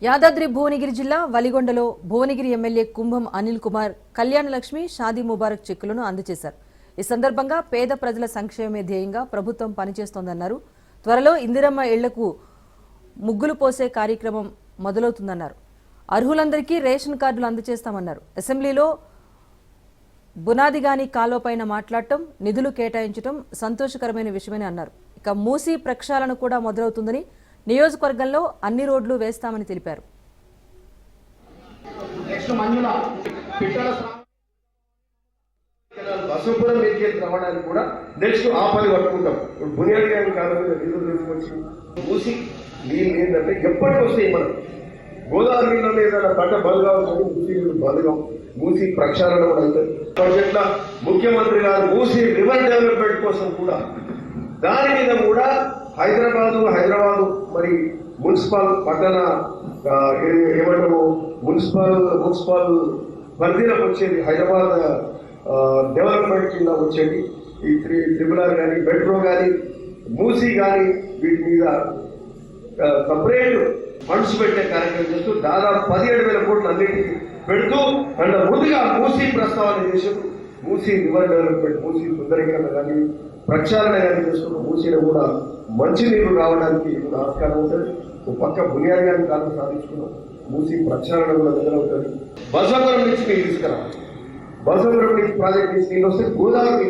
యాదాద్రి భువనగిరి జిల్లా వలిగొండలో భువనగిరి ఎమ్మెల్యే కుంభం అనిల్ కుమార్ కళ్యాణలక్ష్మి షాదీ ముబారక్ చెక్కులను అందజేశారు. ఈ సందర్భంగా పేద ప్రజల సంక్షేమమే ధ్యేయంగా ప్రభుత్వం పనిచేస్తోందన్నారు. త్వరలో ఇందిరమ్మ ఇళ్లకు ముగ్గులు పోసే కార్యక్రమం మొదలవుతుందన్నారు. అర్హులందరికీ రేషన్ కార్డులు అందజేస్తామన్నారు. అసెంబ్లీలో బునాదిగాని కాలువపైన మాట్లాడటం, నిధులు కేటాయించడం సంతోషకరమైన విషయమని అన్నారు. ఇక మూసీ ప్రక్షాళన కూడా మొదలవుతుందని, నియోజకవర్గంలో అన్ని రోడ్లు వేస్తామని తెలిపారు. బసవపురం మీదకి రావడానికి కూడా నెక్స్ట్ ఆ పని పట్టుకుంటాం. ఇప్పుడు బునియాడి గారి కాలం మీద నీళ్ళు తీసుకొచ్చి మూసి నీళ్ళు ఏంటంటే ఎప్పటికి వస్తాయి. మనం గోదావరి నీళ్ళలో ఏదైనా పంట బలుగా ఉంటుంది, మూసి నీళ్ళు బలుగా, మూసి ప్రక్షాళన కూడా అవుతుంది. ప్రాజెక్ట్ల ముఖ్యమంత్రి గారు మూసి రివర్ డెవలప్మెంట్ కోసం కూడా దాని మీద కూడా హైదరాబాదు మరి మున్సిపల్ పట్టణ ఏమంటాము మున్సిపల్ పరిధిలోకి వచ్చేది, హైదరాబాద్ డెవలప్మెంట్ కింద వచ్చేది ఈ ట్రిపుల్ కానీ మెట్రో కానీ మూసీ కానీ వీటి మీద సపరేట్ ఫండ్స్ పెట్టే కార్యక్రమం చేస్తూ దాదాపు 17,000 కోట్లు అన్నింటికి పెడుతూ అండ్ ముందుగా మూసీ ప్రస్తావన చేస్తూ మూసీ రివర్ డెవలప్మెంట్, మూసీ సుందరీకరణ కానీ ప్రక్షాళన కానీ చేస్తున్న మూసీలో కూడా మంచినీరు రావడానికి ఆస్కారం ఉంటుంది. ఒక పక్క బునియాది గారి కాలం సాధించుకున్నాం, మూసీ ప్రక్షాళన కూడా మొదలవుతుంది. బసవపురం నుంచి నీళ్ళు తీసుకురావాలి. బసవపురం నుంచి ప్రాజెక్ట్ నుంచి నీళ్ళు వస్తే గోదావరి